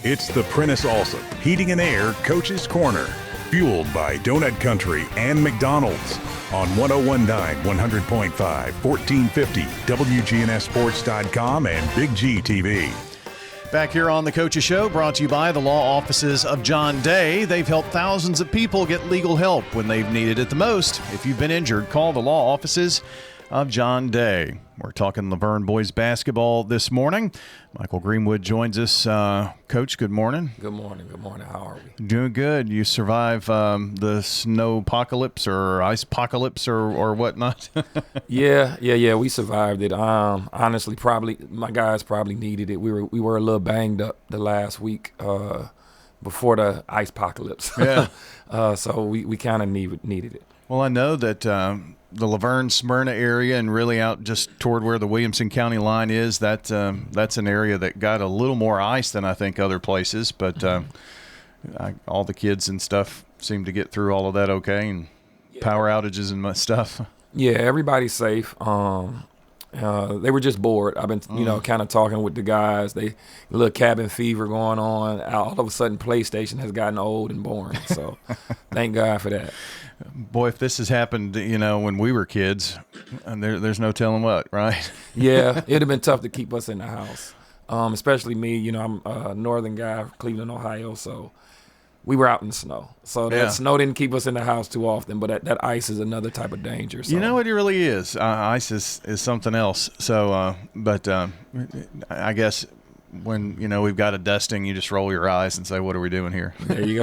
It's the Prentice Allsup Heating and Air Coach's Corner, fueled by Donut Country and McDonald's on 1019 100.5, 1450 WGNSSports.com and Big G TV. Back here on the Coach's Show, brought to you by the law offices of John Day. They've helped thousands of people get legal help when they've needed it the most. If you've been injured, call the law offices of John Day. We're talking Vergne boys basketball this morning. Mychal Greenwood joins us. Coach, good morning. Good morning. Good morning. How are we? Doing good. You survived the snow apocalypse or ice apocalypse or whatnot? Yeah. We survived it. Honestly, probably my guys probably needed it. We were a little banged up the last week before the ice apocalypse. Yeah. So we kind of needed it. Well, I know that the Laverne, Smyrna area and really out just toward where the Williamson County line is, that's an area that got a little more ice than I think other places. But all the kids and stuff seem to get through all of that okay, and power outages and stuff. Yeah, everybody's safe. They were just bored. I've been, kind of talking with the guys. They a little cabin fever going on. All of a sudden, PlayStation has gotten old and boring. So, thank God for that. Boy, if this has happened, when we were kids, there's no telling what, right? Yeah, it'd have been tough to keep us in the house, especially me. I'm a northern guy, Cleveland, Ohio, so we were out in the snow. So that snow didn't keep us in the house too often, but that ice is another type of danger. So. You know what it really is? Ice is something else. So, but I guess when, we've got a dusting, you just roll your eyes and say, what are we doing here? There you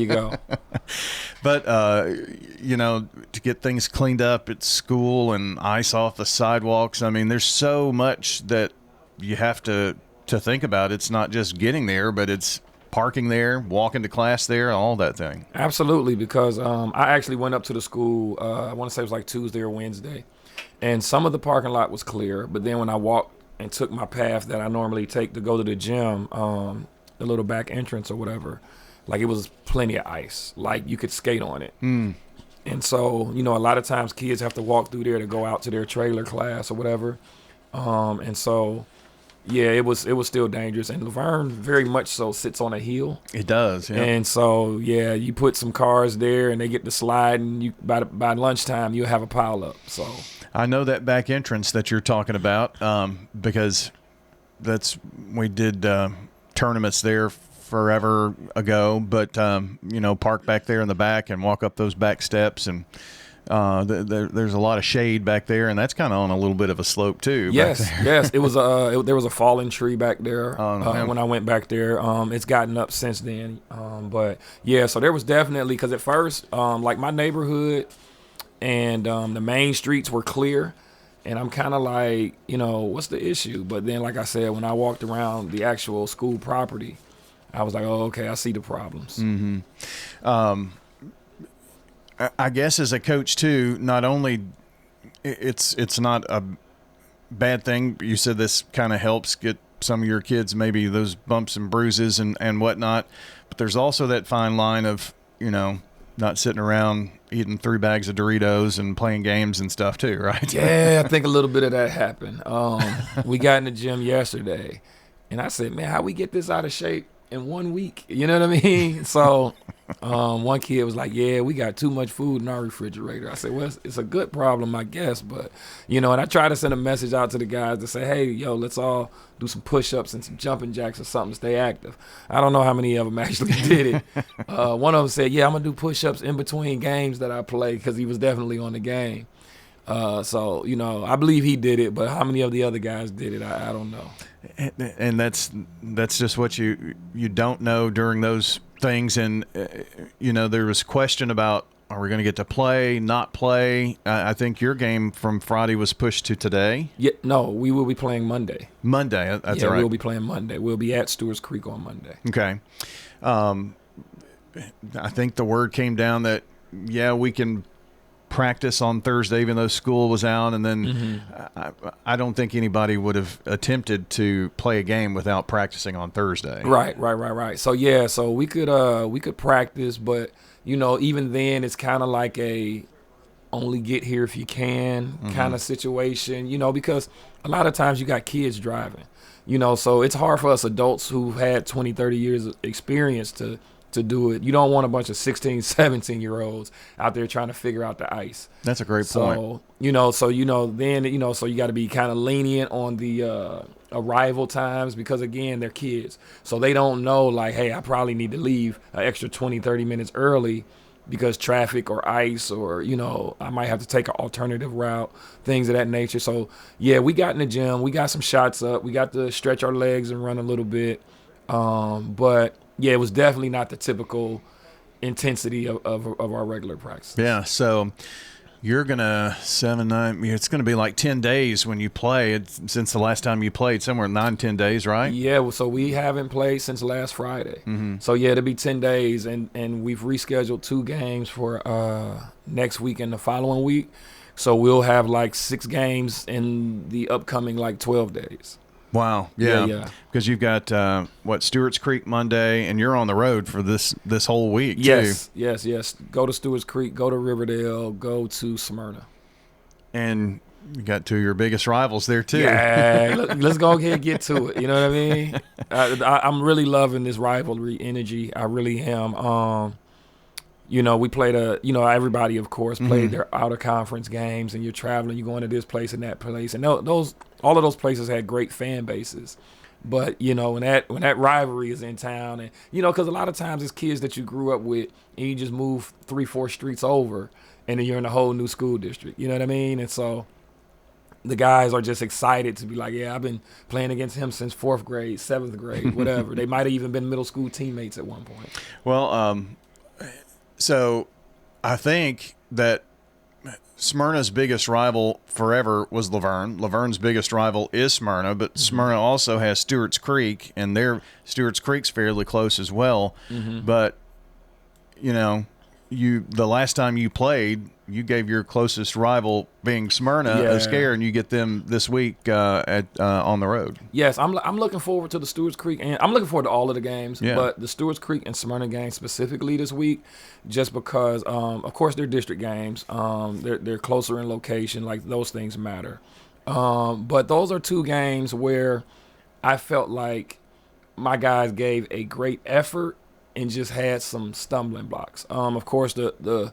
go. But, to get things cleaned up at school and ice off the sidewalks, I mean, there's so much that you have to think about. It's not just getting there, but it's parking there, walking to class there, all that thing. Absolutely, because I actually went up to the school, I want to say it was like Tuesday or Wednesday, and some of the parking lot was clear, but then when I walked and took my path that I normally take to go to the gym, the little back entrance or whatever, like it was plenty of ice. Like you could skate on it. And so, a lot of times kids have to walk through there to go out to their trailer class or whatever. And so, yeah, it was still dangerous. And Laverne very much so sits on a hill. It does, yeah. And so, yeah, you put some cars there and they get to slide, and by lunchtime you'll have a pile up. So I know that back entrance that you're talking about because we did tournaments there forever ago, but park back there in the back and walk up those back steps, and there's a lot of shade back there, and that's kind of on a little bit of a slope too. Yes. It was there was a fallen tree back there when I went back there. It's gotten up since then, but yeah. So there was definitely, because at first, like my neighborhood and the main streets were clear, and I'm kind of like, what's the issue? But then, like I said, when I walked around the actual school property, I was like, oh, okay, I see the problems. Mm-hmm. I guess as a coach too, not only it's not a bad thing. You said this kind of helps get some of your kids maybe those bumps and bruises and whatnot, but there's also that fine line of not sitting around eating 3 bags of Doritos and playing games and stuff too, right? Yeah, I think a little bit of that happened. We got in the gym yesterday, and I said, man, how we get this out of shape in 1 week? You know what I mean? So one kid was like, yeah, we got too much food in our refrigerator. I said, well, it's a good problem, I guess. But, and I try to send a message out to the guys to say, hey, let's all do some push-ups and some jumping jacks or something to stay active. I don't know how many of them actually did it. One of them said, yeah, I'm going to do push-ups in between games that I play, because he was definitely on the game. So, I believe he did it, but how many of the other guys did it, I don't know. And that's just what you don't know during those things. And, there was question about, are we going to get to play, not play? I think your game from Friday was pushed to today. Yeah, no, we will be playing Monday. Monday, that's all right. We'll be playing Monday. We'll be at Stewart's Creek on Monday. Okay. I think the word came down that, we can practice on Thursday, even though school was out, and then I don't think anybody would have attempted to play a game without practicing on Thursday. Right. So so we could practice, but even then it's kind of like only get here if you can kind of situation, you know, because a lot of times you got kids driving, you know, so it's hard for us adults who've had 20, 30 years of experience to do it. You don't want a bunch of 16, 17-year-olds out there trying to figure out the ice. That's a great point. So, then, so you got to be kind of lenient on the arrival times because, again, they're kids. So they don't know, like, hey, I probably need to leave an extra 20, 30 minutes early because traffic or ice or, you know, I might have to take an alternative route, things of that nature. So, yeah, we got in the gym. We got some shots up. We got to stretch our legs and run a little bit. But, yeah, it was definitely not the typical intensity of our regular practice. Yeah, so you're going to it's going to be like 10 days when you play. Since the last time you played, somewhere 9-10 days, right? Yeah, well, so we haven't played since last Friday. So, yeah, it'll be 10 days, and we've rescheduled 2 games for next week and the following week. So we'll have like 6 games in the upcoming like 12 days. Wow. Yeah. Because you've got Stewart's Creek Monday, and you're on the road for this whole week. Yes. too. Yes. Go to Stewart's Creek, go to Riverdale, go to Smyrna. And you got 2 of your biggest rivals there too. Yeah, let's go ahead and get to it. You know what I mean? I'm really loving this rivalry energy. I really am. You know, we played everybody, of course, played their out-of-conference games, and you're traveling, you're going to this place and that place. And all of those places had great fan bases. But, you know, when that rivalry is in town, and, you know, because a lot of times it's kids that you grew up with, and you just move 3-4 streets over, and then you're in a whole new school district. You know what I mean? And so the guys are just excited to be like, yeah, I've been playing against him since 4th grade, 7th grade, whatever. They might have even been middle school teammates at one point. Well, so I think that Smyrna's biggest rival forever was Laverne. Laverne's biggest rival is Smyrna, but Smyrna also has Stewart's Creek, and Stewart's Creek's fairly close as well. But, you know, the last time you played, you gave your closest rival, being Smyrna, a scare, and you get them this week on the road. Yes, I'm looking forward to the Stewart's Creek, and I'm looking forward to all of the games, Yeah. but the Stewart's Creek and Smyrna games specifically this week, just because, of course, they're district games. They're closer in location, like those things matter. But those are 2 games where I felt like my guys gave a great effort and just had some stumbling blocks. Of course, the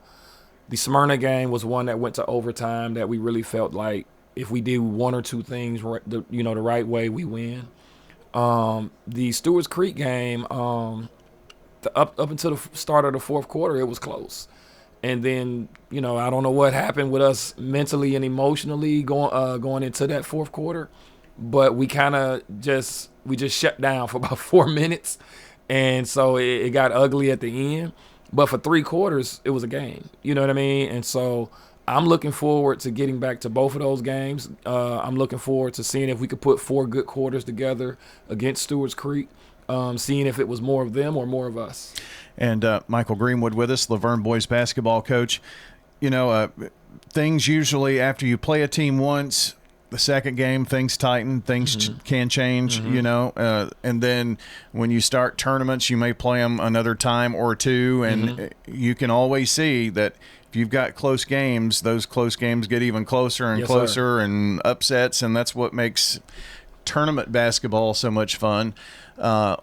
Smyrna game was one that went to overtime that we really felt like if we did 1 or 2 things the right way, we win. The Stewart's Creek game, up until the start of the 4th quarter, it was close. And then, you know, I don't know what happened with us mentally and emotionally going into that 4th quarter, but we kind of just shut down for about 4 minutes. And so it got ugly at the end. But for 3 quarters, it was a game. You know what I mean? And so I'm looking forward to getting back to both of those games. I'm looking forward to seeing if we could put 4 good quarters together against Stewart's Creek, seeing if it was more of them or more of us. And Mychal Greenwood with us, Laverne boys basketball coach. You know, things usually after you play a team once, the second game, things tighten, things can change, you know, and then when you start tournaments, you may play them another time or 2, and you can always see that if you've got close games, those close games get even closer and closer, and upsets, and that's what makes tournament basketball so much fun.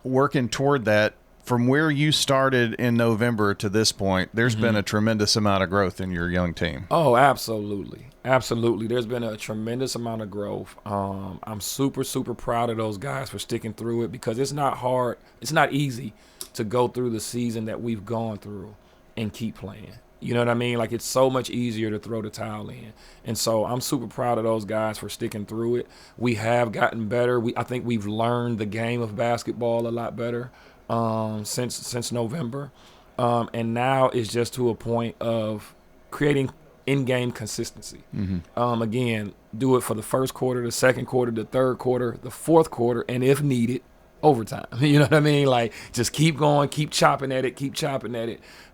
Working toward that, from where you started in November to this point, there's been a tremendous amount of growth in your young team. Oh, absolutely. Absolutely. There's been a tremendous amount of growth. I'm super, super proud of those guys for sticking through it, because it's not hard. It's not easy to go through the season that we've gone through and keep playing. You know what I mean? Like, it's so much easier to throw the towel in. And so I'm super proud of those guys for sticking through it. We have gotten better. I think we've learned the game of basketball a lot better since November. And now it's just to a point of creating in-game consistency. Again, do it for the 1st quarter, the 2nd quarter, the 3rd quarter, the 4th quarter, and if needed, overtime. You know what I mean? Like, just keep going, keep chopping at it.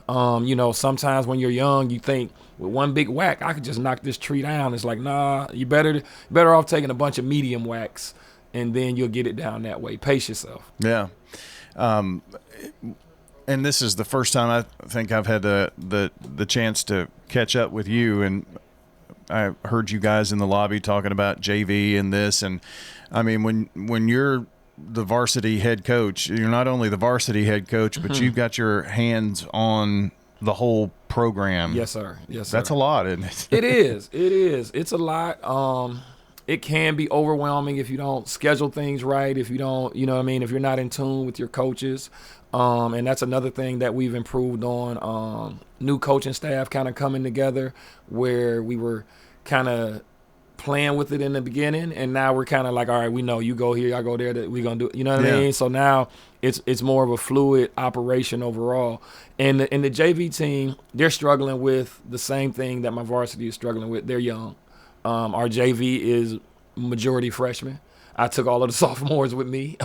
You know, sometimes when you're young, you think with one big whack, I could just knock this tree down. It's like, nah, you better off taking a bunch of medium whacks, and then you'll get it down that way. Pace yourself. Yeah. And this is the first time I think I've had the chance to catch up with you, and I heard you guys in the lobby talking about JV and this, and I mean, when you're the varsity head coach, you're not only the varsity head coach, but you've got your hands on the whole program. Yes, sir. Yes, sir. That's a lot, isn't it? It is. It is. It's a lot. It can be overwhelming if you don't schedule things right, if you don't, you know what I mean, if you're not in tune with your coaches. And that's another thing that we've improved on. New coaching staff kind of coming together, where we were kind of playing with it in the beginning, and now we're kind of like, all right, we know you go here, I go there, that we're gonna do it. You know what I mean? So now it's more of a fluid operation overall. And the JV team, they're struggling with the same thing that my varsity is struggling with. They're young. Our JV is majority freshmen. I took all of the sophomores with me.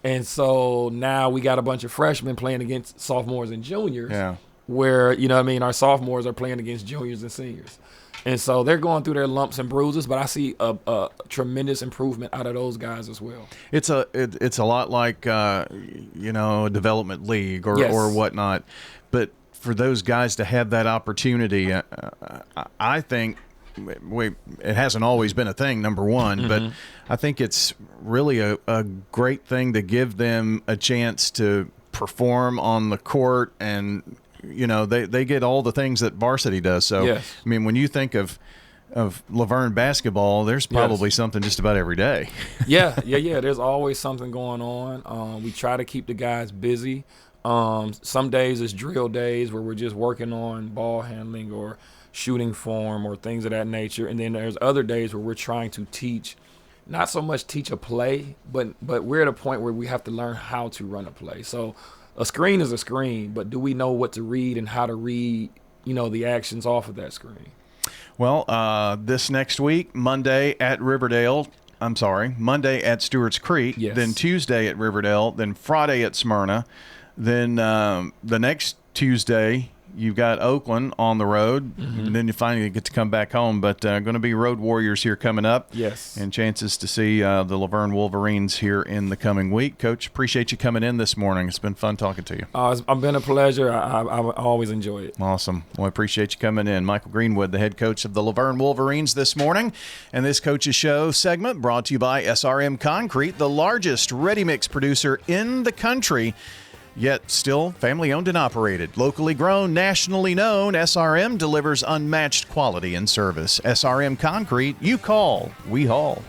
And so now we got a bunch of freshmen playing against sophomores and juniors, where, you know what I mean, our sophomores are playing against juniors and seniors. And so they're going through their lumps and bruises, but I see a tremendous improvement out of those guys as well. It's a lot like, you know, a development league or whatnot. But for those guys to have that opportunity, I think it hasn't always been a thing, number one, but I think it's really a great thing to give them a chance to perform on the court, and you know, they get all the things that varsity does. So I mean, when you think of Laverne basketball, there's probably something just about every day. Yeah. There's always something going on. We try to keep the guys busy. Some days it's drill days where we're just working on ball handling or shooting form or things of that nature. And then there's other days where we're trying to teach, not so much teach a play, but we're at a point where we have to learn how to run a play. So a screen is a screen, but do we know what to read and how to read, you know, the actions off of that screen? Well, this next week, Monday at Stewart's Creek, then Tuesday at Riverdale, then Friday at Smyrna, then the next Tuesday you've got Oakland on the road, and then you finally get to come back home. But going to be Road Warriors here coming up. Yes. And chances to see the Laverne Wolverines here in the coming week. Coach, appreciate you coming in this morning. It's been fun talking to you. It's been a pleasure. I always enjoy it. Awesome. Well, I appreciate you coming in. Mychal Greenwood, the head coach of the Laverne Wolverines this morning. And this Coach's Show segment brought to you by SRM Concrete, the largest ready-mix producer in the country, yet still family-owned and operated. Locally grown, nationally known, SRM delivers unmatched quality and service. SRM Concrete, you call, we haul.